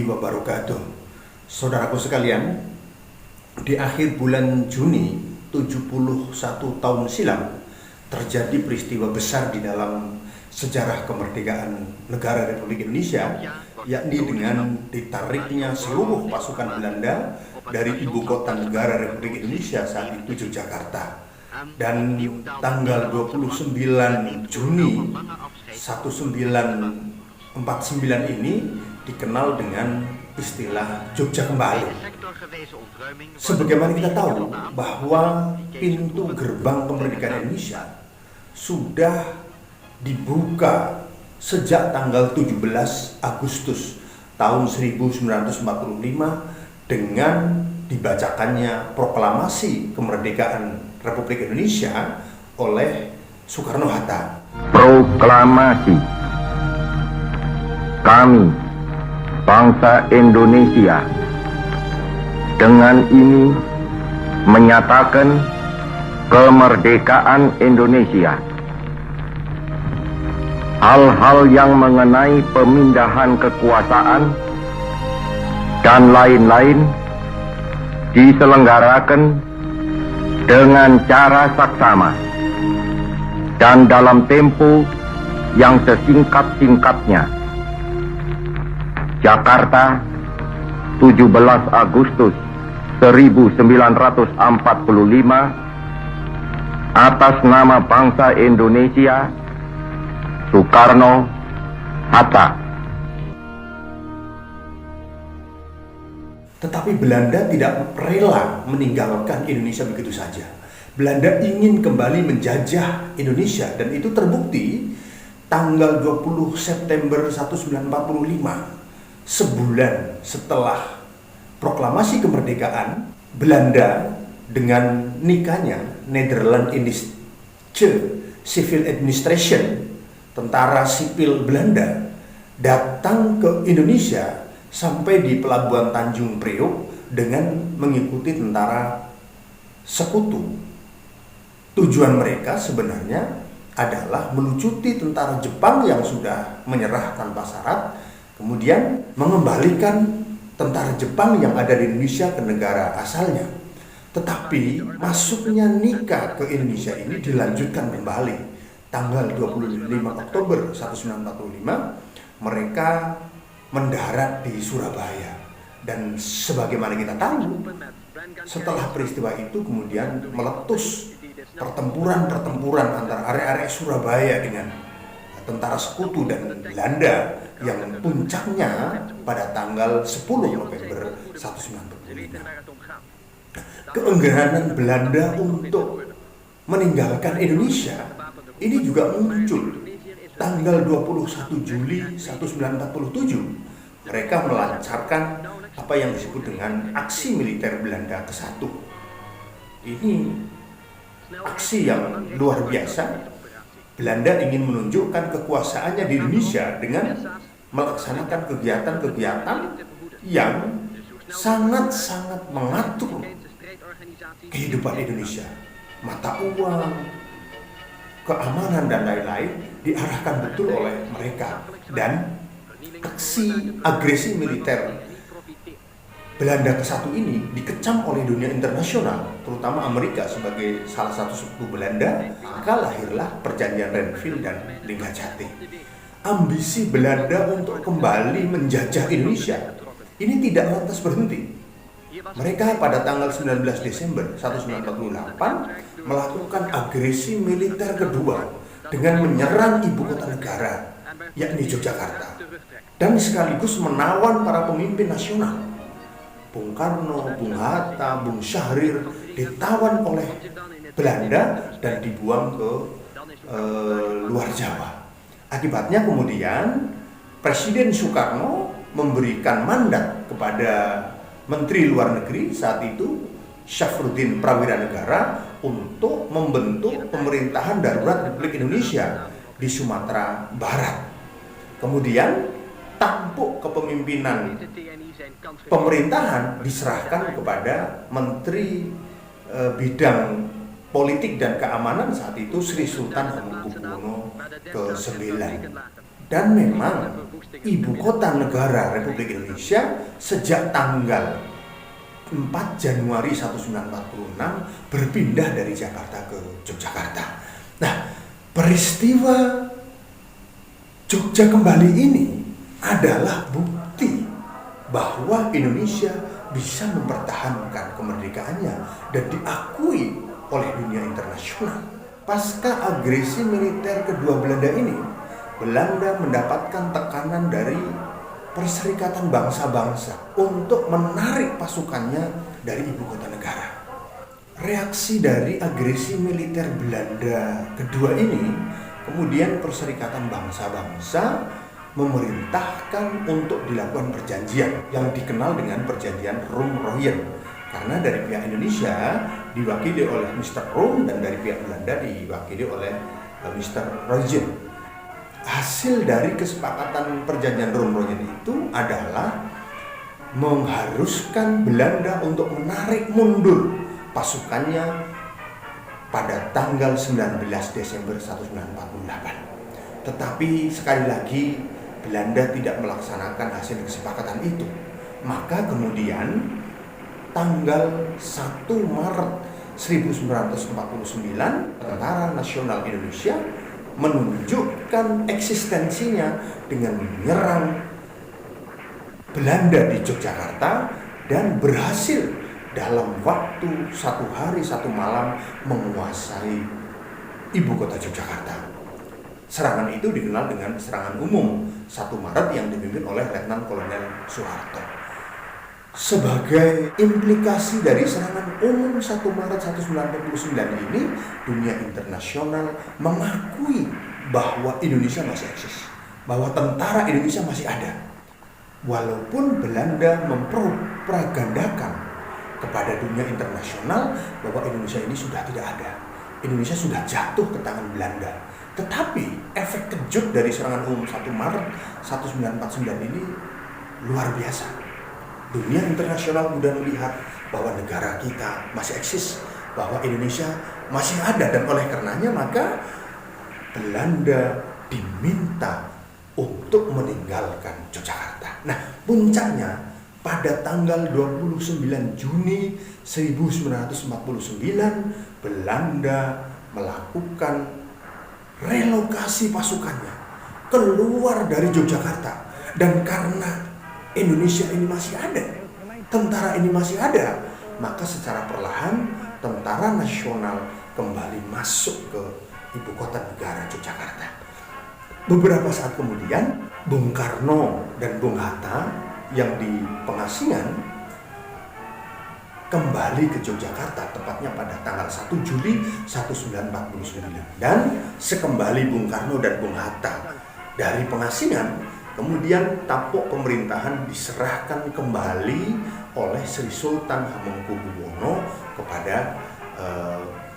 wabarakatuh. Saudaraku sekalian, di akhir bulan Juni 71 tahun silam terjadi peristiwa besar di dalam sejarah kemerdekaan negara Republik Indonesia, yakni dengan ditariknya seluruh pasukan Belanda dari ibu kota negara Republik Indonesia saat itu, Yogyakarta. Dan tanggal 29 Juni 1949 ini dikenal dengan istilah Jogja Kembali. Sebagaimana kita tahu bahwa pintu gerbang kemerdekaan Indonesia sudah dibuka sejak tanggal 17 Agustus tahun 1945 dengan dibacakannya proklamasi kemerdekaan Republik Indonesia oleh Soekarno-Hatta. Proklamasi. Kami, bangsa Indonesia, dengan ini menyatakan kemerdekaan Indonesia. Hal-hal yang mengenai pemindahan kekuasaan dan lain-lain diselenggarakan dengan cara saksama dan dalam tempo yang sesingkat-singkatnya. Jakarta, 17 Agustus 1945, atas nama bangsa Indonesia, Soekarno-Hatta. Tetapi Belanda tidak rela meninggalkan Indonesia begitu saja. Belanda ingin kembali menjajah Indonesia, dan itu terbukti tanggal 20 September 1945. Sebulan setelah proklamasi kemerdekaan, Belanda dengan nikahnya Nederland-Indische Civil Administration, tentara sipil Belanda, datang ke Indonesia sampai di Pelabuhan Tanjung Priok dengan mengikuti tentara sekutu. Tujuan mereka sebenarnya adalah melucuti tentara Jepang yang sudah menyerah tanpa syarat, kemudian mengembalikan tentara Jepang yang ada di Indonesia ke negara asalnya. Tetapi masuknya nikah ke Indonesia ini dilanjutkan kembali. Tanggal 25 Oktober 1945 mereka mendarat di Surabaya. Dan sebagaimana kita tahu, setelah peristiwa itu kemudian meletus pertempuran antara area-area Surabaya dengan tentara sekutu dan Belanda, yang puncaknya pada tanggal 10 November 1945. Keengganan Belanda untuk meninggalkan Indonesia ini juga muncul tanggal 21 Juli 1947. Mereka melancarkan apa yang disebut dengan aksi militer Belanda ke-1. Ini aksi yang luar biasa. Belanda ingin menunjukkan kekuasaannya di Indonesia dengan melaksanakan kegiatan-kegiatan yang sangat-sangat mengatur kehidupan Indonesia. Mata uang, keamanan, dan lain-lain diarahkan betul oleh mereka. Dan aksi agresi militer Belanda ke-1 ini dikecam oleh dunia internasional, terutama Amerika sebagai salah satu sekutu Belanda. Maka lahirlah perjanjian Renville dan Linggajati. Ambisi Belanda untuk kembali menjajah Indonesia ini tidak lantas berhenti. Mereka pada tanggal 19 Desember 1948 melakukan agresi militer kedua dengan menyerang ibu kota negara, yakni Yogyakarta, dan sekaligus menawan para pemimpin nasional. Bung Karno, Bung Hatta, Bung Syahrir ditawan oleh Belanda dan dibuang ke luar Jawa. Akibatnya kemudian Presiden Soekarno memberikan mandat kepada Menteri Luar Negeri saat itu, Syafruddin Prawiranegara, untuk membentuk pemerintahan darurat Republik Indonesia di Sumatera Barat. Kemudian tampuk kepemimpinan pemerintahan diserahkan kepada Menteri Bidang Politik dan Keamanan saat itu, Sri Sultan Hamengkubuwono ke-9. Dan memang ibu kota negara Republik Indonesia sejak tanggal 4 Januari 1946 berpindah dari Jakarta ke Yogyakarta. Nah, peristiwa Jogja kembali ini adalah bukti bahwa Indonesia bisa mempertahankan kemerdekaannya dan diakui oleh dunia internasional. Pasca agresi militer kedua Belanda ini, Belanda mendapatkan tekanan dari Perserikatan Bangsa-Bangsa untuk menarik pasukannya dari ibu kota negara. Reaksi dari agresi militer Belanda kedua ini, kemudian Perserikatan Bangsa-Bangsa memerintahkan untuk dilakukan perjanjian yang dikenal dengan perjanjian Rum-Royen. Karena dari pihak Indonesia diwakili oleh Mr. Rum dan dari pihak Belanda diwakili oleh Mr. Royen. Hasil dari kesepakatan perjanjian Rum-Royen itu adalah mengharuskan Belanda untuk menarik mundur pasukannya pada tanggal 19 Desember 1948. Tetapi sekali lagi Belanda tidak melaksanakan hasil kesepakatan itu. Maka kemudian tanggal 1 Maret 1949 Tentara Nasional Indonesia menunjukkan eksistensinya dengan menyerang Belanda di Yogyakarta dan berhasil dalam waktu 1 hari 1 malam menguasai ibu kota Yogyakarta. Serangan itu dikenal dengan serangan umum 1 Maret yang dipimpin oleh Letnan Kolonel Soeharto. Sebagai implikasi dari serangan umum 1 Maret 1949 ini, dunia internasional mengakui bahwa Indonesia masih eksis, bahwa tentara Indonesia masih ada. Walaupun Belanda mempropagandakan kepada dunia internasional bahwa Indonesia ini sudah tidak ada, Indonesia sudah jatuh ke tangan Belanda. Tetapi efek kejut dari serangan umum 1 Maret 1949 ini luar biasa. Dunia internasional mudah melihat bahwa negara kita masih eksis, bahwa Indonesia masih ada, dan oleh karenanya maka Belanda diminta untuk meninggalkan Yogyakarta. Nah, puncaknya pada tanggal 29 Juni 1949 Belanda melakukan relokasi pasukannya keluar dari Yogyakarta. Dan karena Indonesia ini masih ada, tentara ini masih ada, maka secara perlahan tentara nasional kembali masuk ke ibu kota negara Yogyakarta. Beberapa saat kemudian Bung Karno dan Bung Hatta yang di pengasingan kembali ke Yogyakarta tepatnya pada tanggal 1 Juli 1949. Dan sekembali Bung Karno dan Bung Hatta dari pengasingan, kemudian tampuk pemerintahan diserahkan kembali oleh Sri Sultan Hamengkubuwono kepada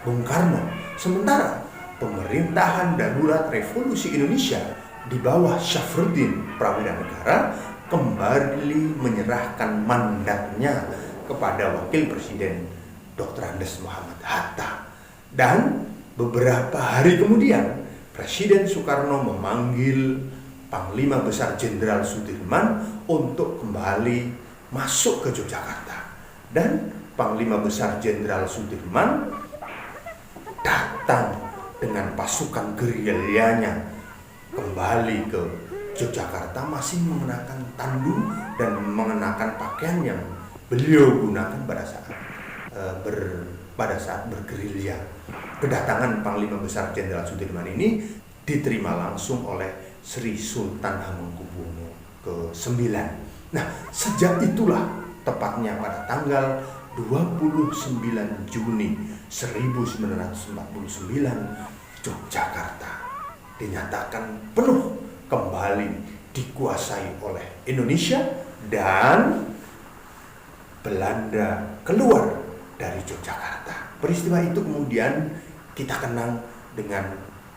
Bung Karno. Sementara pemerintahan darurat Revolusi Indonesia di bawah Syafruddin Prawira Negara kembali menyerahkan mandatnya kepada Wakil Presiden Dr. Andes Muhammad Hatta. Dan beberapa hari kemudian Presiden Soekarno memanggil Panglima Besar Jenderal Sudirman untuk kembali masuk ke Yogyakarta. Dan Panglima Besar Jenderal Sudirman datang dengan pasukan gerilyanya kembali ke Yogyakarta, masih mengenakan tandu dan mengenakan pakaian yang beliau gunakan pada saat bergerilya. Kedatangan Panglima Besar Jenderal Sudirman ini diterima langsung oleh Sri Sultan Hamengkubuwono ke-9. Nah, sejak itulah tepatnya pada tanggal 29 Juni 1949 Yogyakarta dinyatakan penuh kembali dikuasai oleh Indonesia dan Belanda keluar dari Yogyakarta. Peristiwa itu kemudian kita kenang dengan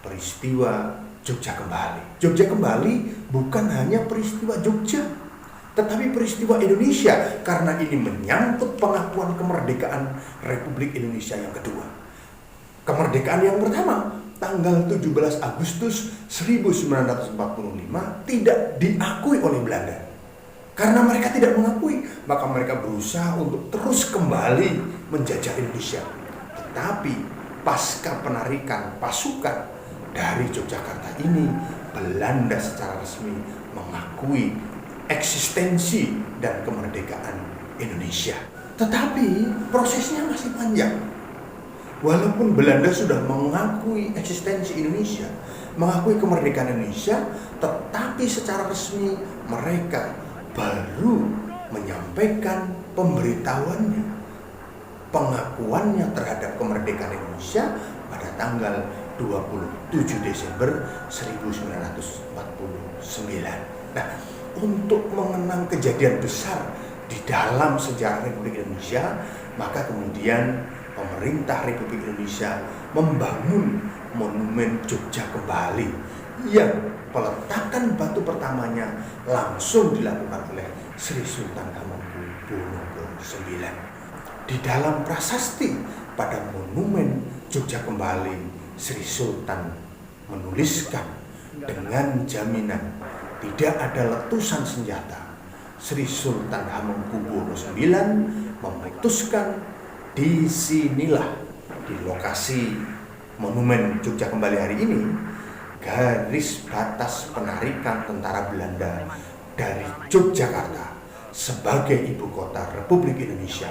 peristiwa Jogja Kembali. Jogja Kembali bukan hanya peristiwa Jogja, tetapi peristiwa Indonesia, karena ini menyangkut pengakuan kemerdekaan Republik Indonesia yang kedua. Kemerdekaan yang pertama tanggal 17 Agustus 1945 tidak diakui oleh Belanda. Karena mereka tidak mengakui, maka mereka berusaha untuk terus kembali menjajah Indonesia. Tetapi pasca penarikan pasukan dari Yogyakarta ini, Belanda secara resmi mengakui eksistensi dan kemerdekaan Indonesia. Tetapi prosesnya masih panjang. Walaupun Belanda sudah mengakui eksistensi Indonesia, mengakui kemerdekaan Indonesia, tetapi secara resmi mereka baru menyampaikan pemberitahuannya, pengakuannya terhadap kemerdekaan Indonesia pada tanggal 27 Desember 1949. Nah, untuk mengenang kejadian besar di dalam sejarah Republik Indonesia, maka kemudian pemerintah Republik Indonesia membangun Monumen Jogja Kembali yang peletakan batu pertamanya langsung dilakukan oleh Sri Sultan Hamengkubuwono ke-9. Di dalam prasasti pada Monumen Jogja Kembali, Sri Sultan menuliskan dengan jaminan tidak ada letusan senjata. Sri Sultan Hamengkubuwono IX memutuskan disinilah, di lokasi Monumen Jogja Kembali hari ini, garis batas penarikan tentara Belanda dari Yogyakarta sebagai ibu kota Republik Indonesia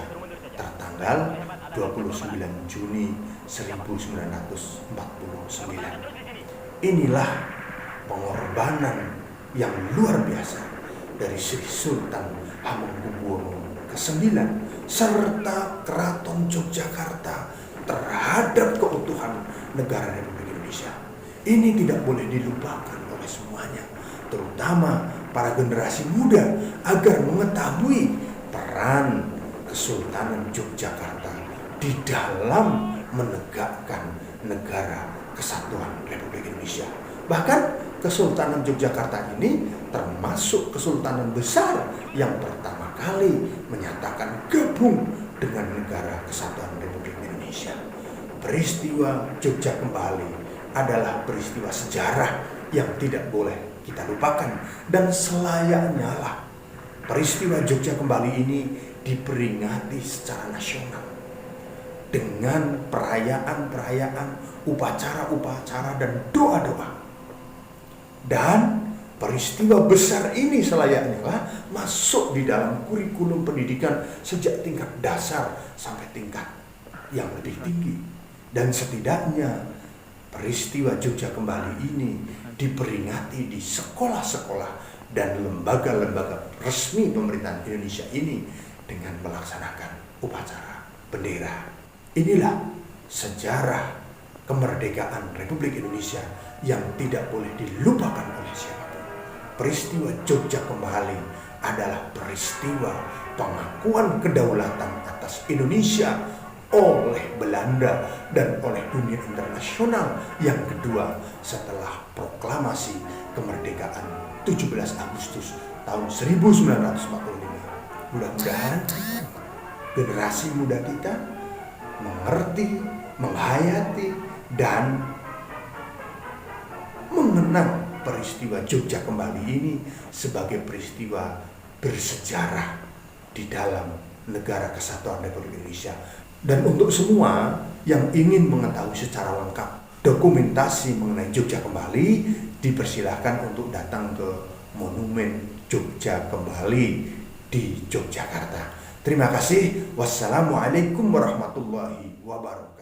tertanggal 29 Juni 1949. Inilah pengorbanan yang luar biasa dari Sri Sultan Hamengkubuwono ke-9 serta Keraton Yogyakarta terhadap keutuhan negara Republik Indonesia. Ini tidak boleh dilupakan oleh semuanya, terutama para generasi muda, agar mengetahui peran Kesultanan Yogyakarta di dalam menegakkan negara kesatuan Republik Indonesia. Bahkan Kesultanan Yogyakarta ini termasuk kesultanan besar yang pertama kali menyatakan gabung dengan negara kesatuan Republik Indonesia. Peristiwa Jogja Kembali adalah peristiwa sejarah yang tidak boleh kita lupakan, dan selayaknya lah peristiwa Jogja Kembali ini diperingati secara nasional dengan perayaan-perayaan, upacara-upacara dan doa-doa. Dan peristiwa besar ini selayaknya lah masuk di dalam kurikulum pendidikan sejak tingkat dasar sampai tingkat yang lebih tinggi. Dan setidaknya peristiwa Jogja Kembali ini diperingati di sekolah-sekolah dan lembaga-lembaga resmi pemerintahan Indonesia ini dengan melaksanakan upacara bendera. Inilah sejarah kemerdekaan Republik Indonesia yang tidak boleh dilupakan oleh siapapun. Peristiwa Jogja Kembali adalah peristiwa pengakuan kedaulatan atas Indonesia oleh Belanda dan oleh dunia internasional yang kedua setelah proklamasi kemerdekaan 17 Agustus tahun 1945. Mudah-mudahan generasi muda kita mengerti, menghayati, dan mengenang peristiwa Jogja Kembali ini sebagai peristiwa bersejarah di dalam negara kesatuan Republik Indonesia. Dan untuk semua yang ingin mengetahui secara lengkap dokumentasi mengenai Jogja Kembali, dipersilahkan untuk datang ke Monumen Jogja Kembali di Yogyakarta. Terima kasih. Wassalamualaikum warahmatullahi wabarakatuh.